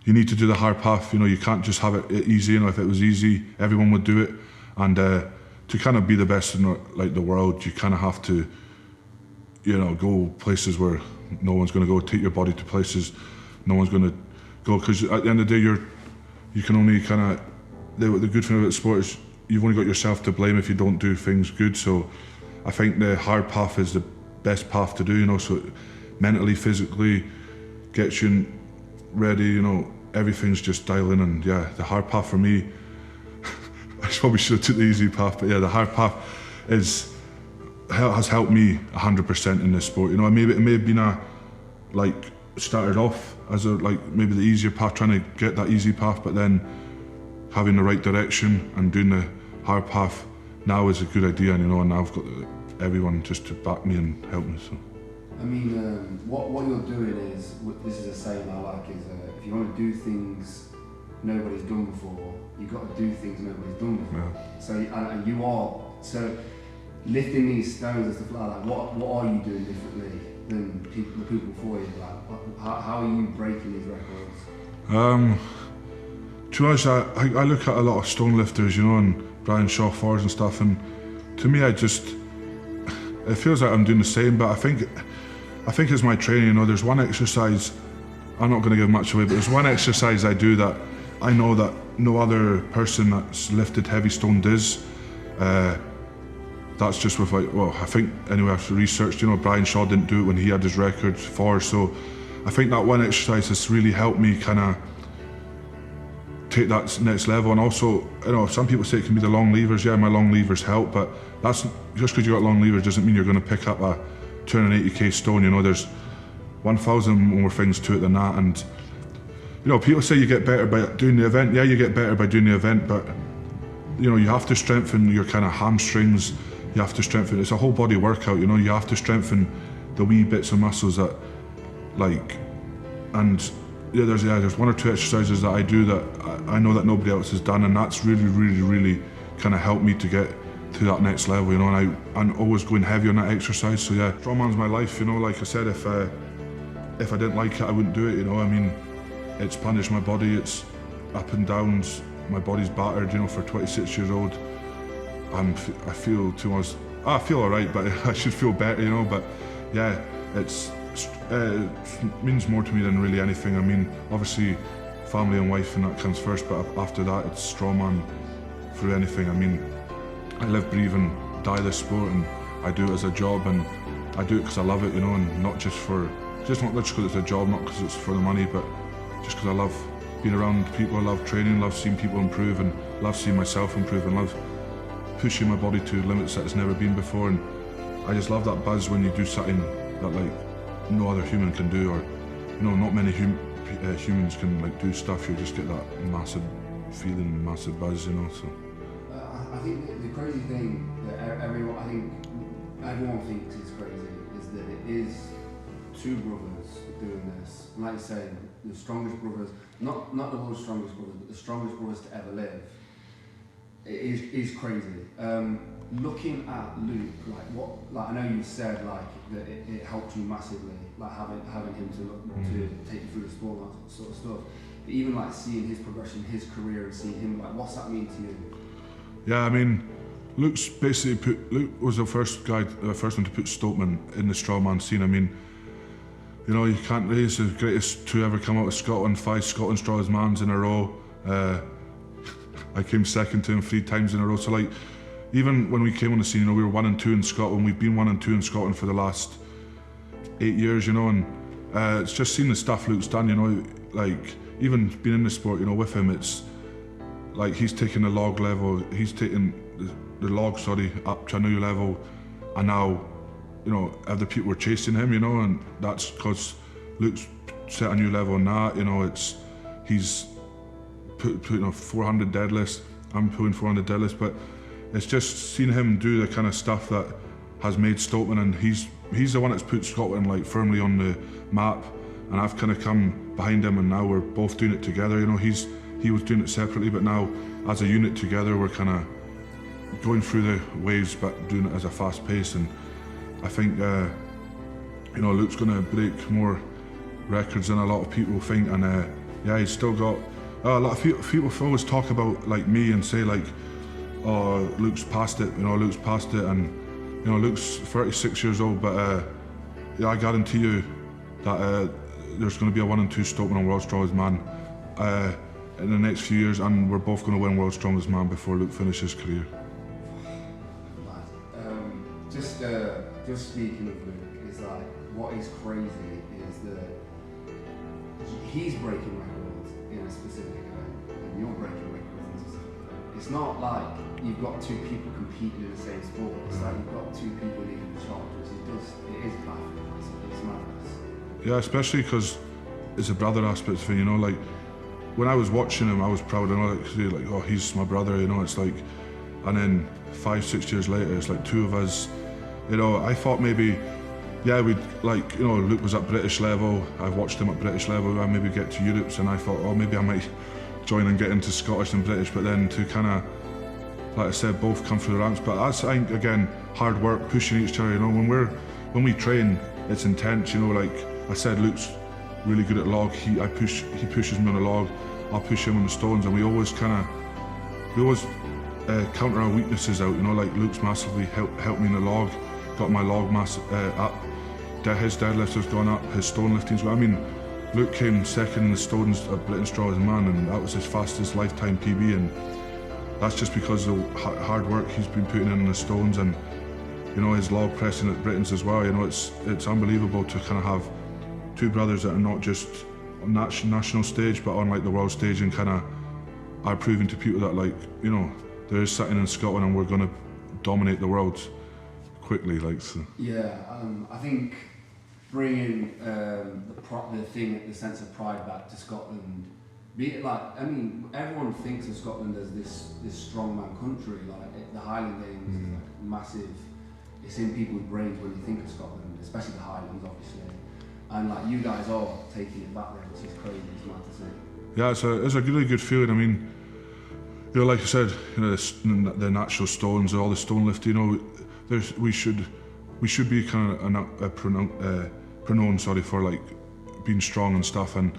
you need to do the hard path. You know, you can't just have it easy. You know, if it was easy, everyone would do it. And to kind of be the best in like the world, you kind of have to, you know, go places where no one's going to go. Take your body to places no one's going to go. Because at the end of the day, you can only kind of, the good thing about sport is you've only got yourself to blame if you don't do things good. So I think the hard path is the best path to do, you know, so mentally, physically, gets you ready, you know, everything's just dialing. And yeah, the hard path for me, I probably should have took the easy path, but yeah, the hard path has helped me 100% in this sport. You know, it may have been started off as maybe the easier path, trying to get that easy path, but then having the right direction and doing the hard path now is a good idea, and you know, and now I've got everyone just to back me and help me. So. I mean, what you're doing is, this is a saying I like, is if you want to do things nobody's done before, you've got to do things nobody's done before. Yeah. So, and you are, so lifting these stones and stuff like that, what are you doing differently than the people before you? Like, how are you breaking these records? To be honest, I look at a lot of stone lifters, you know, and Brian Shaw Fords and stuff, and to me, it feels like I'm doing the same, but I think it's my training, you know. There's one exercise, I'm not going to give much away, but there's one exercise I do that I know that no other person that's lifted heavy stone does. That's just with I think anyway, I've researched, you know, Brian Shaw didn't do it when he had his record for, so I think that one exercise has really helped me kind of take that next level. And also, you know, some people say it can be the long levers. Yeah, my long levers help, but that's just because you got long levers doesn't mean you're going to pick up a 280k stone. You know, there's 1,000 more things to it than that. And you know, people say you get better by doing the event. Yeah, you get better by doing the event, but you know, you have to strengthen your kind of hamstrings. You have to strengthen. It's a whole body workout. You know, you have to strengthen the wee bits of muscles that, and yeah, there's one or two exercises that I do that I know that nobody else has done, and that's really kind of helped me to get to that next level, you know. And I'm always going heavy on that exercise. So yeah, strongman's my life, you know. Like I said, if I didn't like it, I wouldn't do it, you know. I mean, it's punished my body. It's up and downs. My body's battered, you know, for a 26-year-old. I feel too much. I feel alright, but I should feel better, you know. But yeah, it means more to me than really anything. I mean, obviously, family and wife and that comes first, but after that, it's strongman through anything. I mean, I live, breathe, and die this sport, and I do it as a job, and I do it because I love it, you know, and not just because it's a job, not because it's for the money, but just because I love being around people. I love training, love seeing people improve, and love seeing myself improve, and love pushing my body to limits that it's never been before. And I just love that buzz when you do something that no other human can do, or you know, not many humans can do stuff. You just get that massive feeling, massive buzz, you know. So I think the crazy thing that everyone thinks is crazy is that it is two brothers doing this. And like you say, the strongest brothers, not the world's strongest brothers, but the strongest brothers to ever live. It is crazy. Looking at Luke, I know you said that it helped you massively, having him to take you through the sport and that sort of stuff. But even seeing his progression, his career, and seeing him, what's that mean to you? Yeah, I mean, Luke was the first one to put Stoltman in the strongman scene. I mean, you know, you can't really, he's the greatest to ever come out of Scotland, 5 Scotland strongest mans in a row. I came second to him 3 times in a row. So even when we came on the scene, you know, we were 1 and 2 in Scotland. We've been 1 and 2 in Scotland for the last 8 years, you know, and it's just seeing the stuff Luke's done, you know, even being in the sport, you know, with him, it's he's taken the log level, he's taken the log, up to a new level, and now, you know, other people are chasing him, you know, and that's because Luke's set a new level on that, you know. He's putting 400 deadlifts, I'm pulling 400 deadlifts, but it's just seeing him do the kind of stuff that has made Stoltman, and he's the one that's put Scotland firmly on the map, and I've kind of come behind him, and now we're both doing it together, you know. He was doing it separately, but now as a unit together, we're kind of going through the waves, but doing it as a fast pace. And I think, you know, Luke's going to break more records than a lot of people think, and yeah, he's still got a lot of people always talk about like me and say like, oh, Luke's past it, Luke's past it, and Luke's 36 years old, but yeah, I guarantee you that there's going to be a 1 and 2 Stoltman on World's Strongest Man in the next few years, and we're both going to win World's Strongest Man before Luke finishes his career. Just speaking of Luke, is like what is crazy is that he's breaking records in a specific event, and you're breaking records in a specific event. It's not like you've got two people competing in the same sport. It's like you've got two people leading the charge. It is baffling. It's madness. Yeah, especially because it's a brother aspect of it. Like when I was watching him, I was proud. Like, oh, he's my brother. It's like, and then 5-6 years later, it's like two of us. I thought maybe, yeah, we'd like, Luke was at British level. I watched him at British level. I maybe get to Europe's, and I thought, oh, maybe I might join and get into Scottish and British. But then to kind of, like I said, both come through the ranks. But that's, I think, again, hard work, pushing each other. When we train, it's intense. Like I said, Luke's really good at log. He pushes me on the log. I'll push him on the stones, and we always counter our weaknesses out. Like Luke's massively helped me in the log. Got my log mass up. His deadlift has gone up. His stone lifting's gone. I mean, Luke came second in the stones at Britain's Strongest Man, and that was his fastest lifetime PB. And that's just because of the hard work he's been putting in the stones, and his log pressing at Britain's as well. It's unbelievable to kind of have two brothers that are not just on national stage, but on like the world stage, and kind of are proving to people that there is something in Scotland, and we're going to dominate the world quickly. So. Yeah, I think bringing the sense of pride back to Scotland. Everyone thinks of Scotland as this strongman country. Like the Highland Games is like massive. It's in people's brains when you think of Scotland, especially the Highlands, obviously. And like you guys are taking it back there, which is crazy. It's mad to see. Yeah, it's a really good feeling. Like I said, the natural stones, all the stone lift. We should be kind of pronoun for like being strong and stuff. And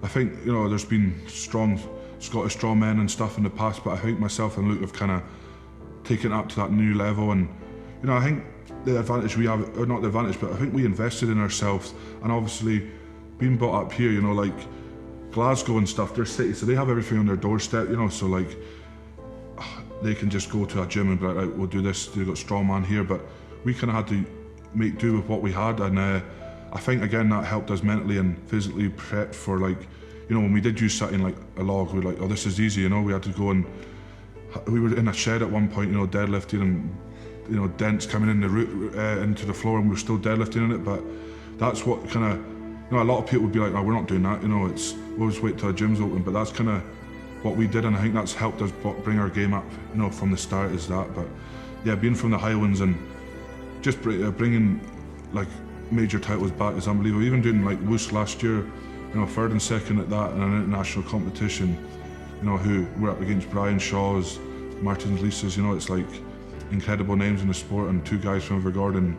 I think there's been strong Scottish strong men and stuff in the past, but I think myself and Luke have kind of taken it up to that new level. And I think the advantage we have, or not the advantage, but I think we invested in ourselves. And obviously, being brought up here, like Glasgow and stuff, they're cities, so they have everything on their doorstep. So like they can just go to a gym and be like, right, we'll do this. They've got strongman here, but we kind of had to make do with what we had. And I think again that helped us mentally and physically prep for when we did use something like a log, we were like, oh, this is easy. We had to go and we were in a shed at one point, deadlifting and dents coming in the root into the floor, and we were still deadlifting in it. But that's what kind of a lot of people would be like, no, we're not doing that. We'll just wait till the gym's open. But that's kind of what we did, and I think that's helped us bring our game up, from the start is that. But yeah, being from the Highlands and just bringing like major titles back is unbelievable. Even doing like Woos last year, third and second at that in an international competition, who we're up against Brian Shaw's, Martin's Lisa's, it's like incredible names in the sport, and two guys from Invergordon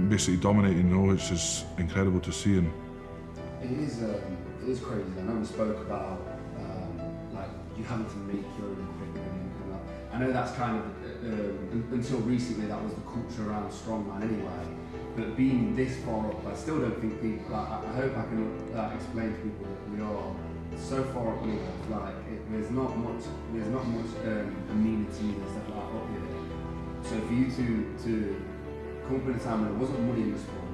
basically dominating, which is incredible to see. And it is crazy. I know we spoke about you having to make your own equipment, and I know that's kind of until recently that was the culture around strongman anyway. But being this far up, I still don't think people. I hope I can explain to people that we are so far up north. There's not much amenities and stuff like that up here. So for you to come up in a time when there wasn't money in the sport,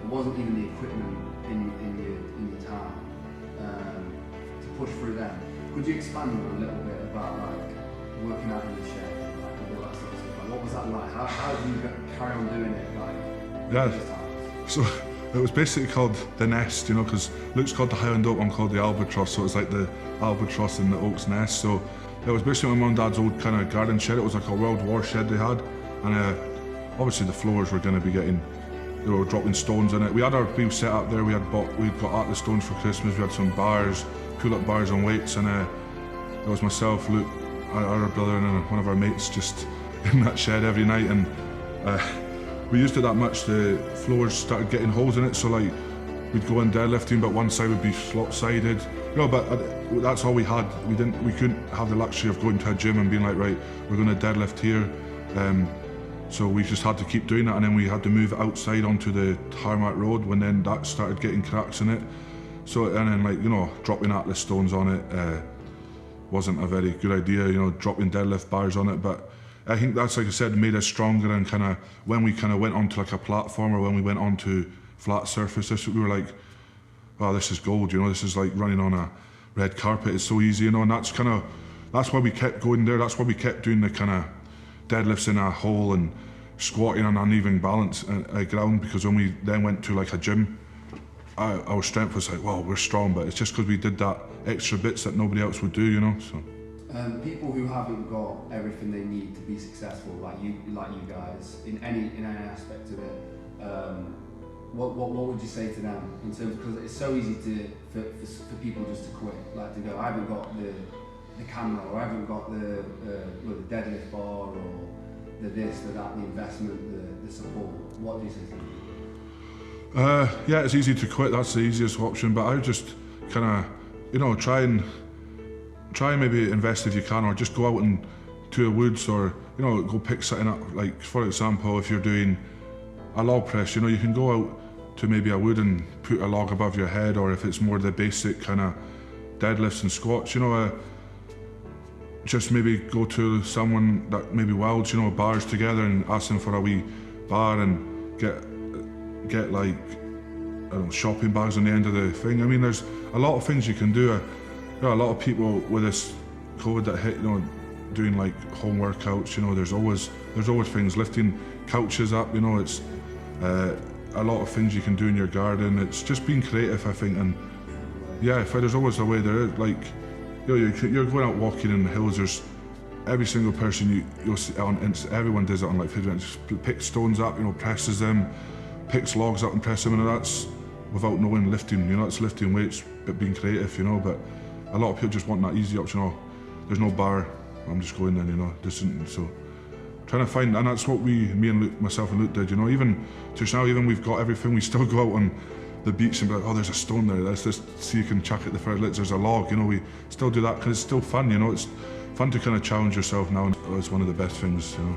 there wasn't even the equipment in your town to push through them. Could you expand on a little bit about working out in the shed, and all that sort of stuff? What was that like? How did you carry on doing it? So it was basically called the Nest, because Luke's called the Highland Oak, I'm called the Albatross, so it's like the albatross in the oak's nest. So it was basically my mum and dad's old kind of garden shed. It was like a World War shed they had, and obviously the floors were going to be getting, they were dropping stones in it. We had our wheel set up there. We'd got Atlas stones for Christmas. We had some bars, pull-up bars and weights, and it was myself, Luke, our brother, and one of our mates just in that shed every night. And we used it that much, the floors started getting holes in it, so like we'd go in deadlifting, but one side would be lopsided. You know, but that's all we had. We couldn't have the luxury of going to a gym and being like, right, we're going to deadlift here. So we just had to keep doing that, and then we had to move outside onto the tarmac road when then that started getting cracks in it. So, and then, like, you know, dropping Atlas stones on it wasn't a very good idea, you know, dropping deadlift bars on it. But I think that's, like I said, made us stronger, and kind of when we kind of went onto like a platform, or when we went onto flat surfaces, we were like, wow, this is gold, you know, this is like running on a red carpet. It's so easy, you know, and that's why we kept going there. That's why we kept doing the kind of deadlifts in a hole and squatting on uneven balance ground, because when we then went to like a gym, our strength was like, wow, we're strong, but it's just because we did that extra bits that nobody else would do, you know. So people who haven't got everything they need to be successful, like you guys, in any aspect of it, what would you say to them in terms, because it's so easy for people just to quit, like to go, I haven't got the camera, or I haven't got the deadlift bar, or the this, the that, the investment, the support. What do you say to them? Yeah, it's easy to quit. That's the easiest option. But I would just kind of, you know, try and maybe invest if you can, or just go out and to the woods, or, you know, go pick something up. Like, for example, if you're doing a log press, you know, you can go out to maybe a wood and put a log above your head, or if it's more the basic kind of deadlifts and squats, you know, just maybe go to someone that maybe welds, you know, bars together, and ask them for a wee bar, and get like, I don't know, shopping bags on the end of the thing. I mean, there's a lot of things you can do. You know, a lot of people with this COVID that hit, you know, doing like home workouts, you know, there's always things, lifting couches up, you know, it's a lot of things you can do in your garden. It's just being creative, I think, and yeah, there's always a way. There is, like, you know, you're going out walking in the hills, there's every single person you'll see everyone does it on like Facebook, just picks stones up, you know, presses them, picks logs up and press them, and that's without knowing lifting, you know, it's lifting weights, but being creative, you know. But a lot of people just want that easy option, oh, there's no bar, I'm just going in, you know, so trying to find, and that's what me and Luke, myself and Luke did, you know. Even just now, even we've got everything, we still go out on the beach and be like, oh, there's a stone there, let's just see, you can chuck it the further, there's a log, you know. We still do that because it's still fun, you know. It's fun to kind of challenge yourself now, and it's one of the best things, you know.